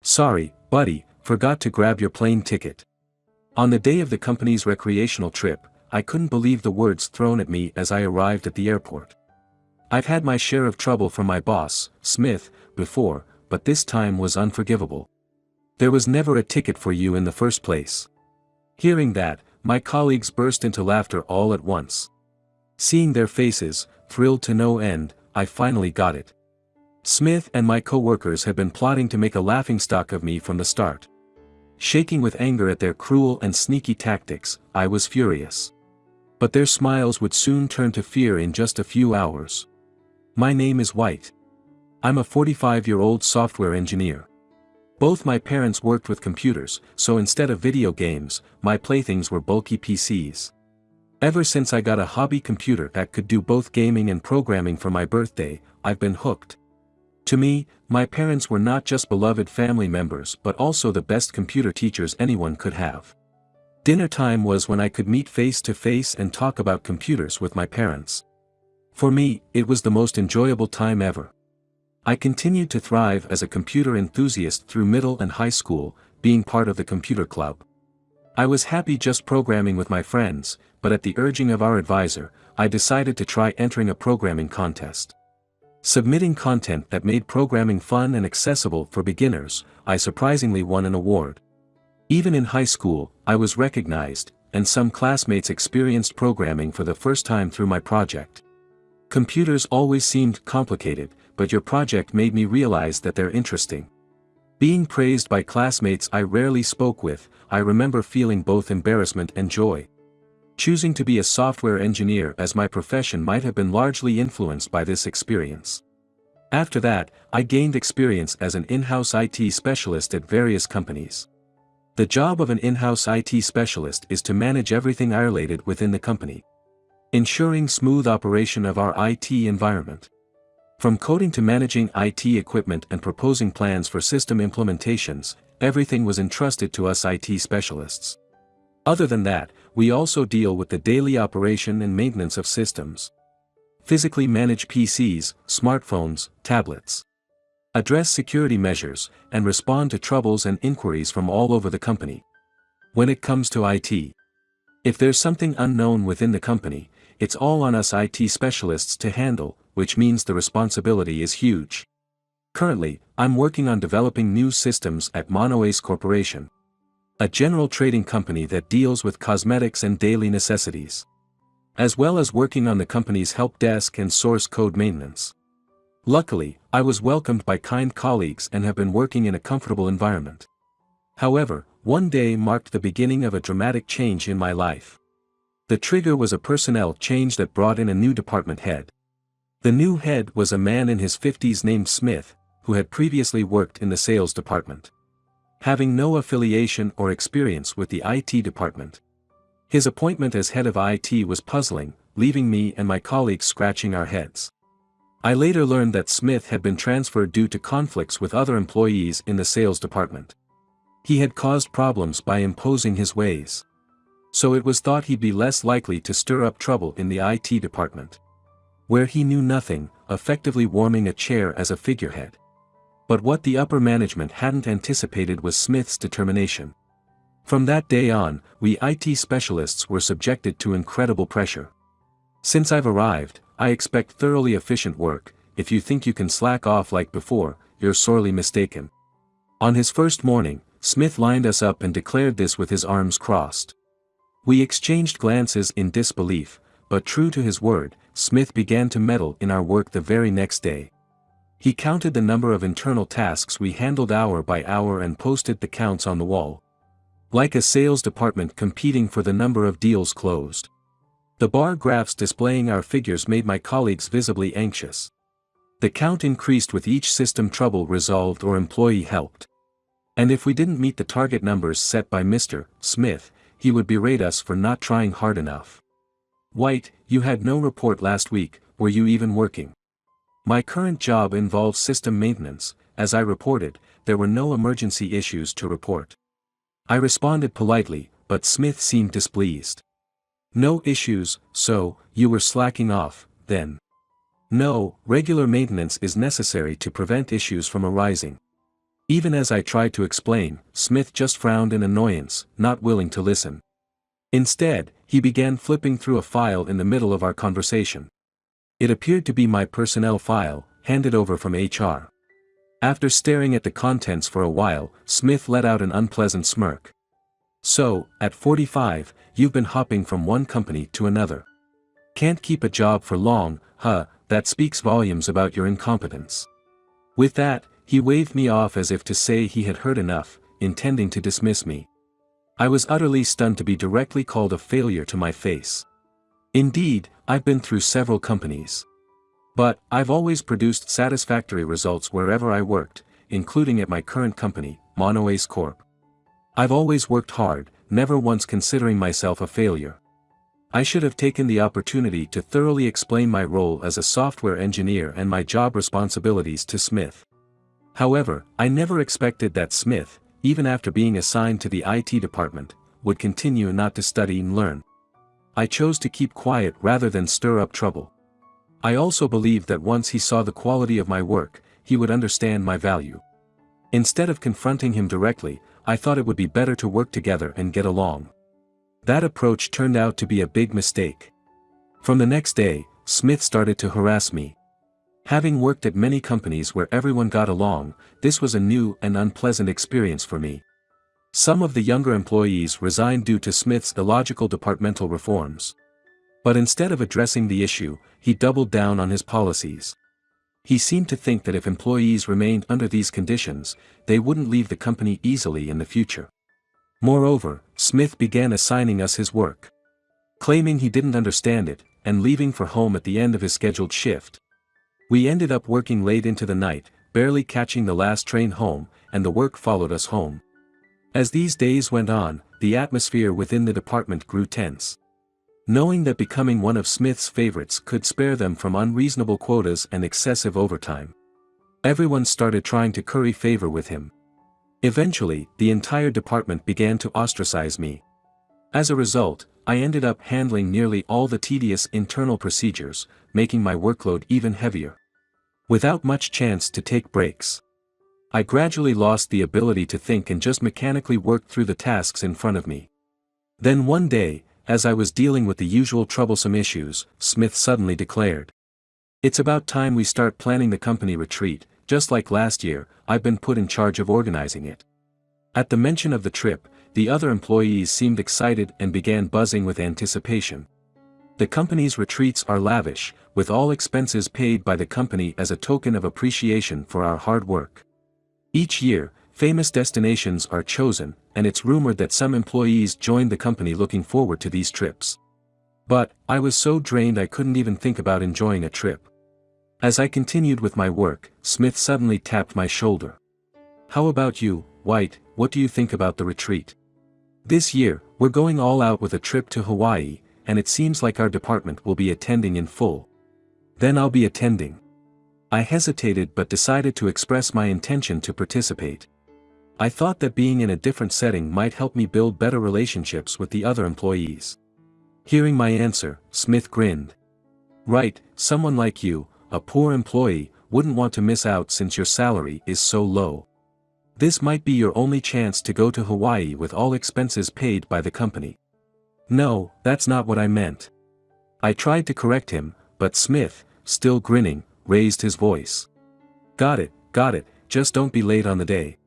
Sorry, buddy, forgot to grab your plane ticket. On the day of the company's recreational trip, I couldn't believe the words thrown at me as I arrived at the airport. I've had my share of trouble from my boss, Smith, before, but this time was unforgivable. There was never a ticket for you in the first place. Hearing that, my colleagues burst into laughter all at once. Seeing their faces, thrilled to no end, I finally got it. Smith and my co-workers had been plotting to make a laughingstock of me from the start. Shaking with anger at their cruel and sneaky tactics, I was furious. But their smiles would soon turn to fear in just a few hours. My name is White. I'm a 45-year-old software engineer. Both my parents worked with computers, so instead of video games, my playthings were bulky PCs. Ever since I got a hobby computer that could do both gaming and programming for my birthday, I've been hooked. To me, my parents were not just beloved family members but also the best computer teachers anyone could have. Dinner time was when I could meet face to face and talk about computers with my parents. For me, it was the most enjoyable time ever. I continued to thrive as a computer enthusiast through middle and high school, being part of the computer club. I was happy just programming with my friends, but at the urging of our advisor, I decided to try entering a programming contest. Submitting content that made programming fun and accessible for beginners, I surprisingly won an award. Even in high school, I was recognized, and some classmates experienced programming for the first time through my project. Computers always seemed complicated, but your project made me realize that they're interesting. Being praised by classmates I rarely spoke with, I remember feeling both embarrassment and joy. Choosing to be a software engineer as my profession might have been largely influenced by this experience. After that, I gained experience as an in-house IT specialist at various companies. The job of an in-house IT specialist is to manage everything related within the company, ensuring smooth operation of our IT environment. From coding to managing IT equipment and proposing plans for system implementations, everything was entrusted to us IT specialists. Other than that, we also deal with the daily operation and maintenance of systems. Physically manage PCs, smartphones, tablets. Address security measures, and respond to troubles and inquiries from all over the company. When it comes to IT, if there's something unknown within the company, it's all on us IT specialists to handle, which means the responsibility is huge. Currently, I'm working on developing new systems at Monoace Corporation, a general trading company that deals with cosmetics and daily necessities, as well as working on the company's help desk and source code maintenance. Luckily, I was welcomed by kind colleagues and have been working in a comfortable environment. However, one day marked the beginning of a dramatic change in my life. The trigger was a personnel change that brought in a new department head. The new head was a man in his 50s named Smith, who had previously worked in the sales department, having no affiliation or experience with the IT department. His appointment as head of IT was puzzling, leaving me and my colleagues scratching our heads. I later learned that Smith had been transferred due to conflicts with other employees in the sales department. He had caused problems by imposing his ways, so it was thought he'd be less likely to stir up trouble in the IT department, where he knew nothing, effectively warming a chair as a figurehead. But what the upper management hadn't anticipated was Smith's determination. From that day on, we IT specialists were subjected to incredible pressure. Since I've arrived, I expect thoroughly efficient work. If you think you can slack off like before, you're sorely mistaken. On his first morning, Smith lined us up and declared this with his arms crossed. We exchanged glances in disbelief, but true to his word, Smith began to meddle in our work the very next day. He counted the number of internal tasks we handled hour by hour and posted the counts on the wall, like a sales department competing for the number of deals closed. The bar graphs displaying our figures made my colleagues visibly anxious. The count increased with each system trouble resolved or employee helped. And if we didn't meet the target numbers set by Mr. Smith, he would berate us for not trying hard enough. White, you had no report last week, were you even working? My current job involves system maintenance. As I reported, there were no emergency issues to report. I responded politely, but Smith seemed displeased. No issues, so, you were slacking off, then? No, regular maintenance is necessary to prevent issues from arising. Even as I tried to explain, Smith just frowned in annoyance, not willing to listen. Instead, he began flipping through a file in the middle of our conversation. It appeared to be my personnel file, handed over from HR. After staring at the contents for a while, Smith let out an unpleasant smirk. "So, at 45, you've been hopping from one company to another. Can't keep a job for long, huh? That speaks volumes about your incompetence." With that, he waved me off as if to say he had heard enough, intending to dismiss me. I was utterly stunned to be directly called a failure to my face. Indeed, I've been through several companies. But, I've always produced satisfactory results wherever I worked, including at my current company, Monoace Corp. I've always worked hard, never once considering myself a failure. I should have taken the opportunity to thoroughly explain my role as a software engineer and my job responsibilities to Smith. However, I never expected that Smith, even after being assigned to the IT department, would continue not to study and learn. I chose to keep quiet rather than stir up trouble. I also believed that once he saw the quality of my work, he would understand my value. Instead of confronting him directly, I thought it would be better to work together and get along. That approach turned out to be a big mistake. From the next day, Smith started to harass me. Having worked at many companies where everyone got along, this was a new and unpleasant experience for me. Some of the younger employees resigned due to Smith's illogical departmental reforms. But instead of addressing the issue, he doubled down on his policies. He seemed to think that if employees remained under these conditions, they wouldn't leave the company easily in the future. Moreover, Smith began assigning us his work, claiming he didn't understand it, and leaving for home at the end of his scheduled shift. We ended up working late into the night, barely catching the last train home, and the work followed us home. As these days went on, the atmosphere within the department grew tense. Knowing that becoming one of Smith's favorites could spare them from unreasonable quotas and excessive overtime, everyone started trying to curry favor with him. Eventually, the entire department began to ostracize me. As a result, I ended up handling nearly all the tedious internal procedures, making my workload even heavier. Without much chance to take breaks, I gradually lost the ability to think and just mechanically worked through the tasks in front of me. Then one day, as I was dealing with the usual troublesome issues, Smith suddenly declared, "It's about time we start planning the company retreat. Just like last year, I've been put in charge of organizing it." At the mention of the trip, the other employees seemed excited and began buzzing with anticipation. The company's retreats are lavish, with all expenses paid by the company as a token of appreciation for our hard work. Each year, famous destinations are chosen, and it's rumored that some employees joined the company looking forward to these trips. But, I was so drained I couldn't even think about enjoying a trip. As I continued with my work, Smith suddenly tapped my shoulder. "How about you, White, what do you think about the retreat? This year, we're going all out with a trip to Hawaii, and it seems like our department will be attending in full." "Then I'll be attending." I hesitated but decided to express my intention to participate. I thought that being in a different setting might help me build better relationships with the other employees. Hearing my answer, Smith grinned. "Right, someone like you, a poor employee, wouldn't want to miss out since your salary is so low. This might be your only chance to go to Hawaii with all expenses paid by the company." "No, that's not what I meant." I tried to correct him, but Smith, still grinning, raised his voice. Got it, just don't be late on the day.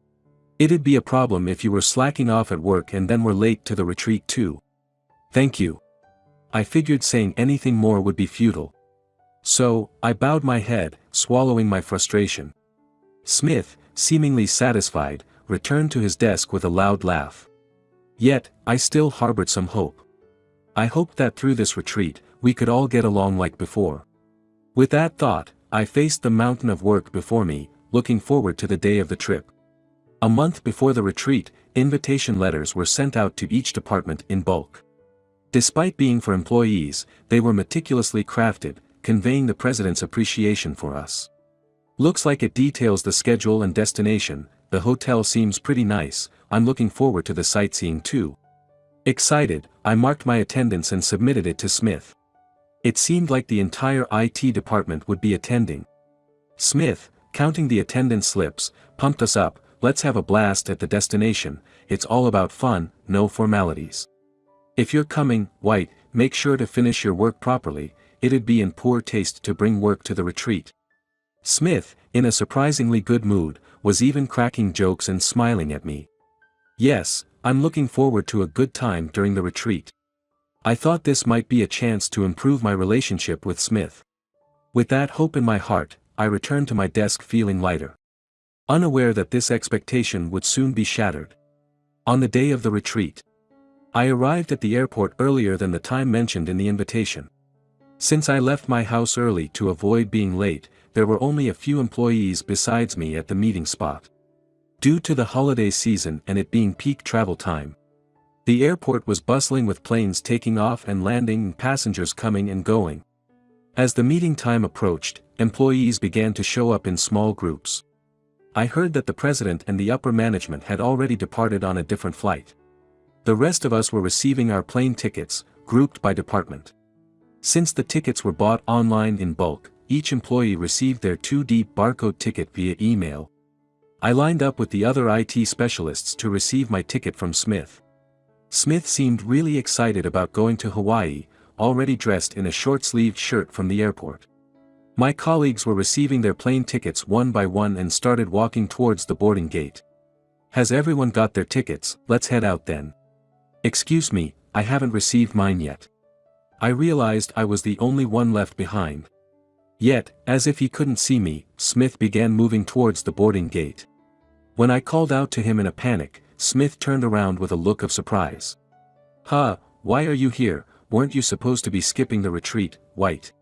It'd be a problem if you were slacking off at work and then were late to the retreat too." "Thank you." I figured saying anything more would be futile. So, I bowed my head, swallowing my frustration. Smith, seemingly satisfied, returned to his desk with a loud laugh. Yet, I still harbored some hope. I hoped that through this retreat, we could all get along like before. With that thought, I faced the mountain of work before me, looking forward to the day of the trip. A month before the retreat, invitation letters were sent out to each department in bulk. Despite being for employees, they were meticulously crafted, conveying the president's appreciation for us. "Looks like it details the schedule and destination. The hotel seems pretty nice. I'm looking forward to the sightseeing too." Excited, I marked my attendance and submitted it to Smith. It seemed like the entire IT department would be attending. Smith, counting the attendance slips, pumped us up, let's have a blast at the destination, it's all about fun, no formalities. If you're coming, White, make sure to finish your work properly, it'd be in poor taste to bring work to the retreat. Smith, in a surprisingly good mood, was even cracking jokes and smiling at me. Yes, I'm looking forward to a good time during the retreat. I thought this might be a chance to improve my relationship with Smith. With that hope in my heart, I returned to my desk feeling lighter, unaware that this expectation would soon be shattered. On the day of the retreat, I arrived at the airport earlier than the time mentioned in the invitation. Since I left my house early to avoid being late, there were only a few employees besides me at the meeting spot. Due to the holiday season and it being peak travel time, the airport was bustling with planes taking off and landing and passengers coming and going. As the meeting time approached, employees began to show up in small groups. I heard that the president and the upper management had already departed on a different flight. The rest of us were receiving our plane tickets, grouped by department. Since the tickets were bought online in bulk, each employee received their 2D barcode ticket via email. I lined up with the other IT specialists to receive my ticket from Smith. Smith seemed really excited about going to Hawaii, already dressed in a short-sleeved shirt from the airport. My colleagues were receiving their plane tickets one by one and started walking towards the boarding gate. Has everyone got their tickets? Let's head out then. Excuse me, I haven't received mine yet. I realized I was the only one left behind. Yet, as if he couldn't see me, Smith began moving towards the boarding gate. When I called out to him in a panic, Smith turned around with a look of surprise. Huh, why are you here? Weren't you supposed to be skipping the retreat, White?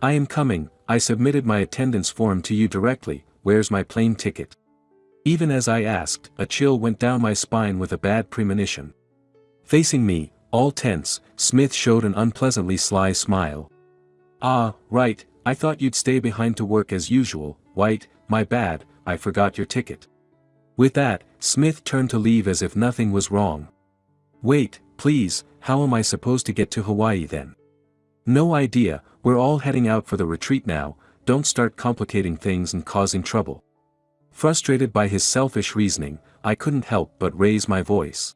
I am coming, I submitted my attendance form to you directly, where's my plane ticket? Even as I asked, a chill went down my spine with a bad premonition. Facing me, all tense, Smith showed an unpleasantly sly smile. Ah, right, I thought you'd stay behind to work as usual, White, my bad, I forgot your ticket. With that, Smith turned to leave as if nothing was wrong. Wait, please, how am I supposed to get to Hawaii then? No idea, we're all heading out for the retreat now, don't start complicating things and causing trouble. Frustrated by his selfish reasoning, I couldn't help but raise my voice.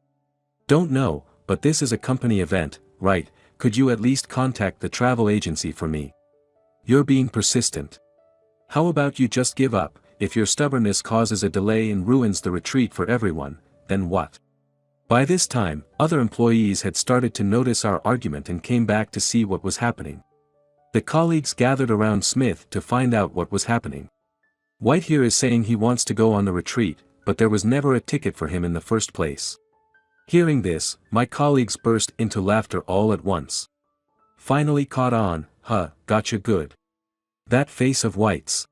Don't know, but this is a company event, right? Could you at least contact the travel agency for me? You're being persistent. How about you just give up? If your stubbornness causes a delay and ruins the retreat for everyone, then what? By this time, other employees had started to notice our argument and came back to see what was happening. The colleagues gathered around Smith to find out what was happening. White here is saying he wants to go on the retreat, but there was never a ticket for him in the first place. Hearing this, my colleagues burst into laughter all at once. Finally caught on, huh, gotcha good. That face of White's.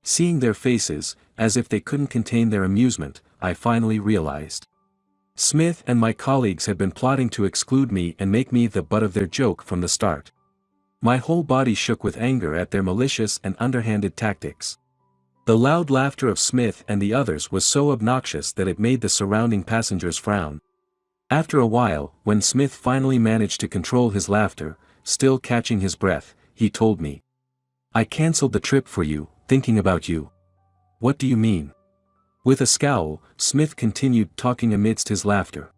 Seeing their faces, as if they couldn't contain their amusement, I finally realized. Smith and my colleagues had been plotting to exclude me and make me the butt of their joke from the start. My whole body shook with anger at their malicious and underhanded tactics. The loud laughter of Smith and the others was so obnoxious that it made the surrounding passengers frown. After a while, when Smith finally managed to control his laughter, still catching his breath, he told me. I canceled the trip for you, thinking about you. What do you mean? With a scowl, Smith continued talking amidst his laughter.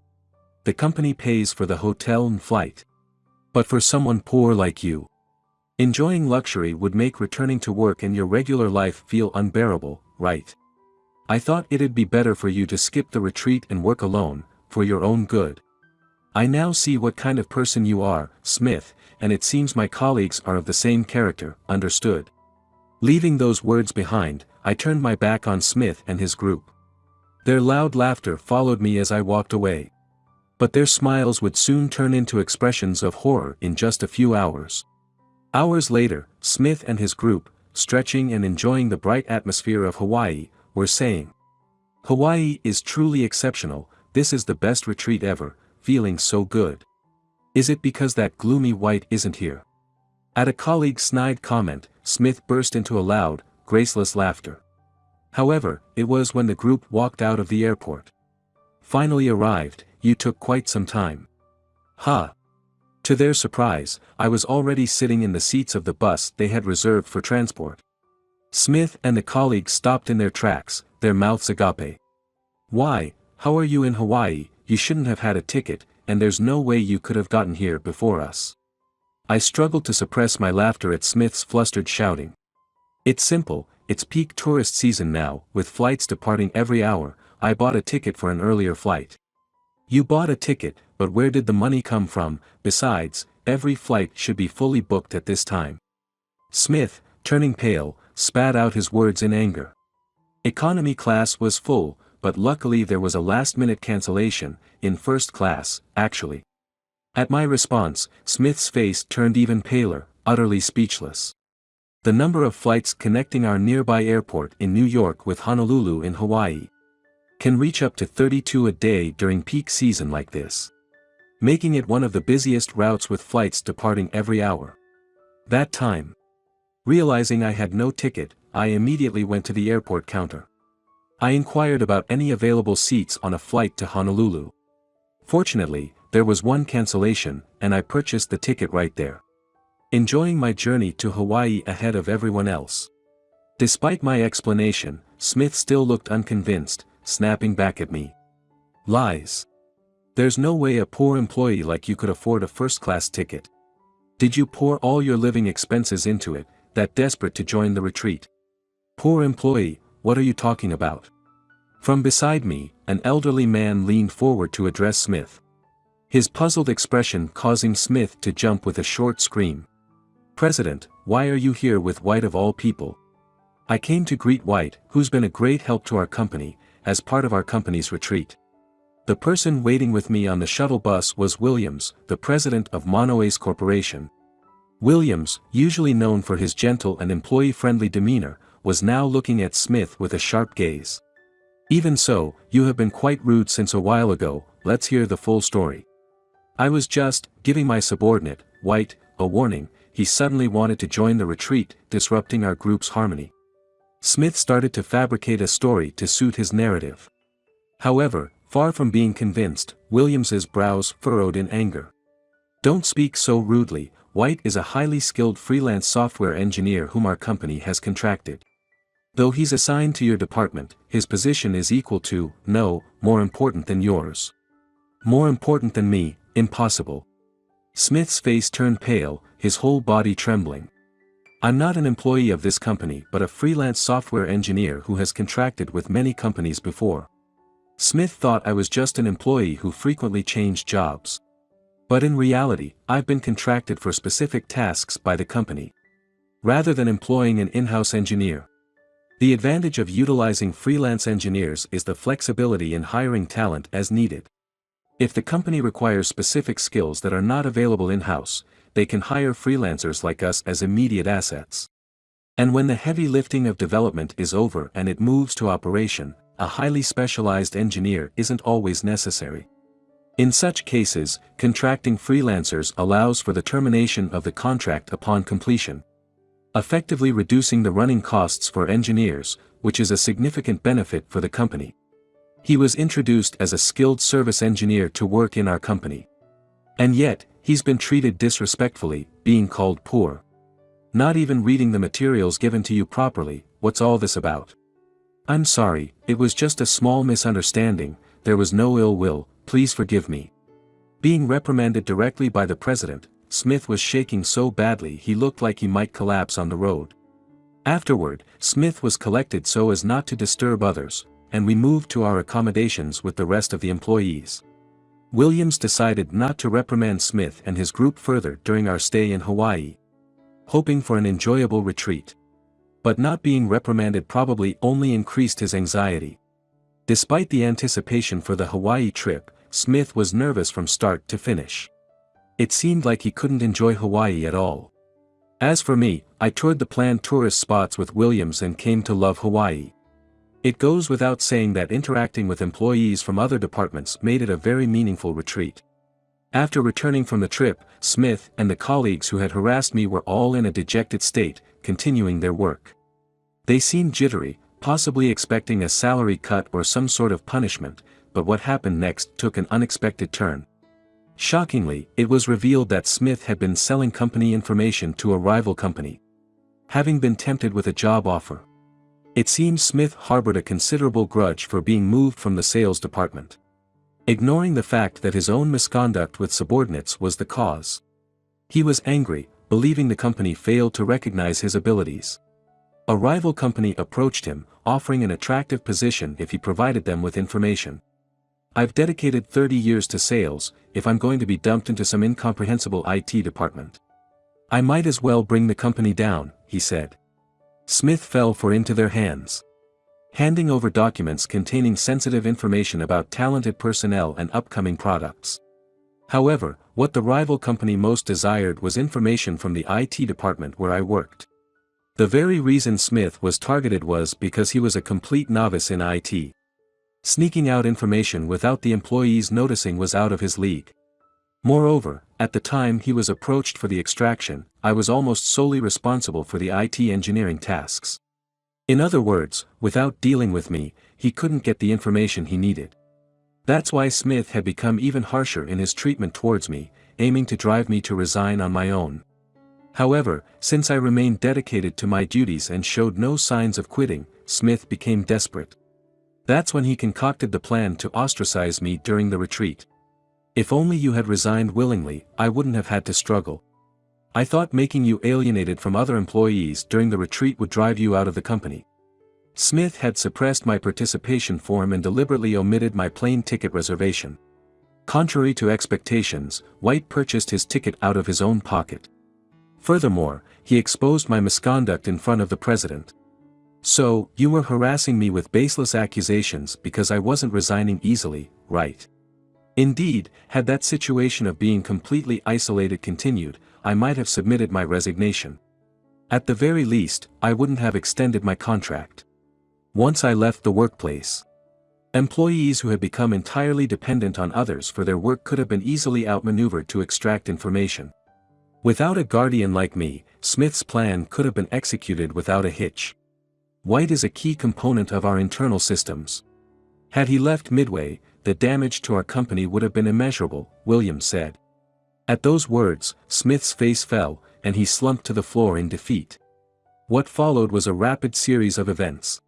The company pays for the hotel and flight. But for someone poor like you, enjoying luxury would make returning to work and your regular life feel unbearable, right? I thought it'd be better for you to skip the retreat and work alone, for your own good. I now see what kind of person you are, Smith, and it seems my colleagues are of the same character, understood. Leaving those words behind, I turned my back on Smith and his group. Their loud laughter followed me as I walked away. But their smiles would soon turn into expressions of horror in just a few hours. Hours later, Smith and his group, stretching and enjoying the bright atmosphere of Hawaii, were saying, Hawaii is truly exceptional, this is the best retreat ever, feeling so good. Is it because that gloomy White isn't here? At a colleague's snide comment, Smith burst into a loud, graceless laughter. However, it was when the group walked out of the airport. Finally arrived, you took quite some time. Ha! To their surprise, I was already sitting in the seats of the bus they had reserved for transport. Smith and the colleagues stopped in their tracks, their mouths agape. Why, how are you in Hawaii? You shouldn't have had a ticket, and there's no way you could have gotten here before us. I struggled to suppress my laughter at Smith's flustered shouting. It's simple, it's peak tourist season now, with flights departing every hour. I bought a ticket for an earlier flight. You bought a ticket, but where did the money come from? Besides, every flight should be fully booked at this time. Smith, turning pale, spat out his words in anger. Economy class was full, but luckily there was a last-minute cancellation, in first class, actually. At my response, Smith's face turned even paler, utterly speechless. The number of flights connecting our nearby airport in New York with Honolulu in Hawaii can reach up to 32 a day during peak season like this, making it one of the busiest routes with flights departing every hour. That time, realizing I had no ticket, I immediately went to the airport counter. I inquired about any available seats on a flight to Honolulu. Fortunately, there was one cancellation, and I purchased the ticket right there, enjoying my journey to Hawaii ahead of everyone else. Despite my explanation, Smith still looked unconvinced, snapping back at me. Lies. There's no way a poor employee like you could afford a first-class ticket. Did you pour all your living expenses into it, that desperate to join the retreat? Poor employee, what are you talking about? From beside me, an elderly man leaned forward to address Smith, his puzzled expression causing Smith to jump with a short scream. President, why are you here with White of all people? I came to greet White, who's been a great help to our company, as part of our company's retreat. The person waiting with me on the shuttle bus was Williams, the president of Monoace Corporation. Williams, usually known for his gentle and employee-friendly demeanor, was now looking at Smith with a sharp gaze. Even so, you have been quite rude since a while ago. Let's hear the full story. I was just giving my subordinate, White, a warning. He suddenly wanted to join the retreat, disrupting our group's harmony. Smith started to fabricate a story to suit his narrative. However, far from being convinced, Williams's brows furrowed in anger. Don't speak so rudely. White is a highly skilled freelance software engineer whom our company has contracted. Though he's assigned to your department, his position is equal to, no, more important than yours. More important than me, impossible. Smith's face turned pale, his whole body trembling. I'm not an employee of this company but a freelance software engineer who has contracted with many companies before. Smith thought I was just an employee who frequently changed jobs. But in reality, I've been contracted for specific tasks by the company, rather than employing an in-house engineer. The advantage of utilizing freelance engineers is the flexibility in hiring talent as needed. If the company requires specific skills that are not available in-house, they can hire freelancers like us as immediate assets. And when the heavy lifting of development is over and it moves to operation, a highly specialized engineer isn't always necessary. In such cases, contracting freelancers allows for the termination of the contract upon completion, effectively reducing the running costs for engineers, which is a significant benefit for the company. He was introduced as a skilled service engineer to work in our company. And yet, he's been treated disrespectfully, being called poor. Not even reading the materials given to you properly. What's all this about? I'm sorry, it was just a small misunderstanding. There was no ill will, please forgive me. Being reprimanded directly by the president, Smith was shaking so badly he looked like he might collapse on the road. Afterward, Smith was collected so as not to disturb others, and we moved to our accommodations with the rest of the employees. Williams decided not to reprimand Smith and his group further during our stay in Hawaii, hoping for an enjoyable retreat. But not being reprimanded probably only increased his anxiety. Despite the anticipation for the Hawaii trip, Smith was nervous from start to finish. It seemed like he couldn't enjoy Hawaii at all. As for me, I toured the planned tourist spots with Williams and came to love Hawaii. It goes without saying that interacting with employees from other departments made it a very meaningful retreat. After returning from the trip, Smith and the colleagues who had harassed me were all in a dejected state, continuing their work. They seemed jittery, possibly expecting a salary cut or some sort of punishment, but what happened next took an unexpected turn. Shockingly, it was revealed that Smith had been selling company information to a rival company, having been tempted with a job offer. It seems Smith harbored a considerable grudge for being moved from the sales department, ignoring the fact that his own misconduct with subordinates was the cause. He was angry, believing the company failed to recognize his abilities. A rival company approached him, offering an attractive position if he provided them with information. "I've dedicated 30 years to sales, if I'm going to be dumped into some incomprehensible IT department. I might as well bring the company down," he said. Smith fell into their hands, handing over documents containing sensitive information about talented personnel and upcoming products. However, what the rival company most desired was information from the IT department where I worked. The very reason Smith was targeted was because he was a complete novice in IT. Sneaking out information without the employees noticing was out of his league. Moreover, at the time he was approached for the extraction, I was almost solely responsible for the IT engineering tasks. In other words, without dealing with me, he couldn't get the information he needed. That's why Smith had become even harsher in his treatment towards me, aiming to drive me to resign on my own. However, since I remained dedicated to my duties and showed no signs of quitting, Smith became desperate. That's when he concocted the plan to ostracize me during the retreat. "If only you had resigned willingly, I wouldn't have had to struggle. I thought making you alienated from other employees during the retreat would drive you out of the company." Smith had suppressed my participation form and deliberately omitted my plane ticket reservation. Contrary to expectations, White purchased his ticket out of his own pocket. Furthermore, he exposed my misconduct in front of the president. "So, you were harassing me with baseless accusations because I wasn't resigning easily, right?" Indeed, had that situation of being completely isolated continued, I might have submitted my resignation. At the very least, I wouldn't have extended my contract. Once I left the workplace, employees who had become entirely dependent on others for their work could have been easily outmaneuvered to extract information. Without a guardian like me, Smith's plan could have been executed without a hitch. White is a key component of our internal systems. Had he left midway, the damage to our company would have been immeasurable, Williams said. At those words, Smith's face fell, and he slumped to the floor in defeat. What followed was a rapid series of events.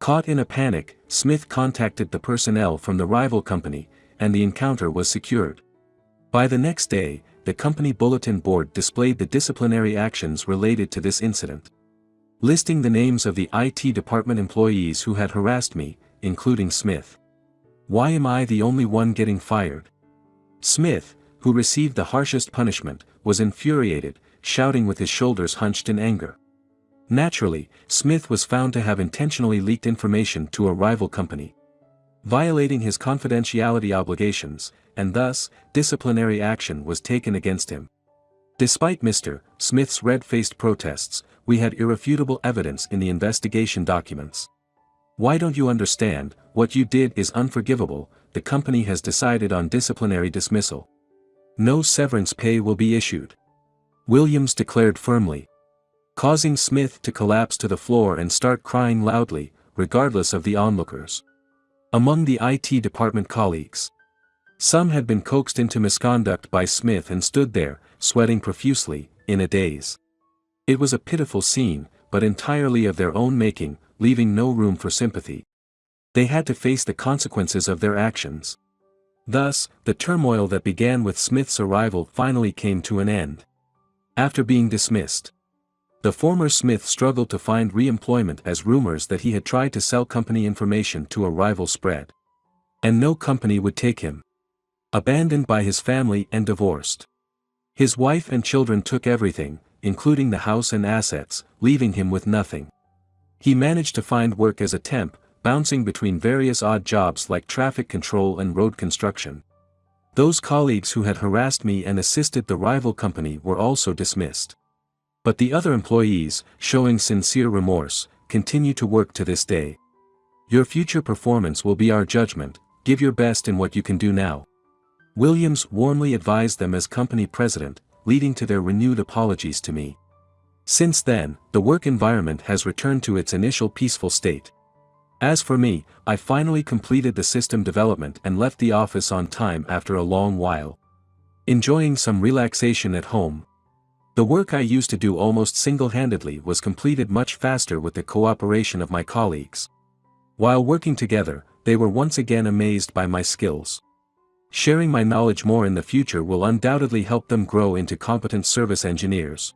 Caught in a panic, Smith contacted the personnel from the rival company, and the encounter was secured. By the next day, the company bulletin board displayed the disciplinary actions related to this incident, listing the names of the IT department employees who had harassed me, including Smith. Why am I the only one getting fired? Smith, who received the harshest punishment, was infuriated, shouting with his shoulders hunched in anger. Naturally, Smith was found to have intentionally leaked information to a rival company, violating his confidentiality obligations, and thus, disciplinary action was taken against him. Despite Mr. Smith's red-faced protests, we had irrefutable evidence in the investigation documents. Why don't you understand, what you did is unforgivable, the company has decided on disciplinary dismissal. No severance pay will be issued, Williams declared firmly, causing Smith to collapse to the floor and start crying loudly, regardless of the onlookers. Among the IT department colleagues, some had been coaxed into misconduct by Smith and stood there, sweating profusely, in a daze. It was a pitiful scene, but entirely of their own making, leaving no room for sympathy. They had to face the consequences of their actions. Thus, the turmoil that began with Smith's arrival finally came to an end. After being dismissed, the former Smith struggled to find re-employment as rumors that he had tried to sell company information to a rival spread. And no company would take him. Abandoned by his family and divorced, his wife and children took everything, including the house and assets, leaving him with nothing. He managed to find work as a temp, bouncing between various odd jobs like traffic control and road construction. Those colleagues who had harassed me and assisted the rival company were also dismissed. But the other employees, showing sincere remorse, continue to work to this day. Your future performance will be our judgment, give your best in what you can do now, Williams warmly advised them as company president, leading to their renewed apologies to me. Since then, the work environment has returned to its initial peaceful state. As for me, I finally completed the system development and left the office on time after a long while, enjoying some relaxation at home. The work I used to do almost single-handedly was completed much faster with the cooperation of my colleagues. While working together, they were once again amazed by my skills. Sharing my knowledge more in the future will undoubtedly help them grow into competent service engineers.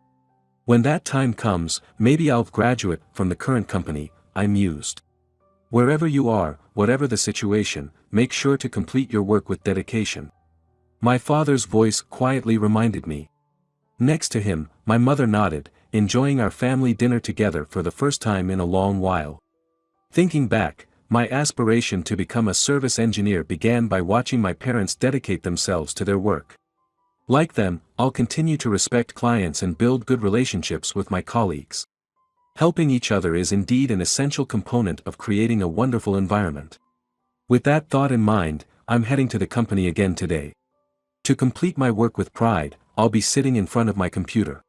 When that time comes, maybe I'll graduate from the current company, I mused. Wherever you are, whatever the situation, make sure to complete your work with dedication. My father's voice quietly reminded me. Next to him, my mother nodded, enjoying our family dinner together for the first time in a long while. Thinking back, my aspiration to become a service engineer began by watching my parents dedicate themselves to their work. Like them, I'll continue to respect clients and build good relationships with my colleagues. Helping each other is indeed an essential component of creating a wonderful environment. With that thought in mind, I'm heading to the company again today. To complete my work with pride, I'll be sitting in front of my computer.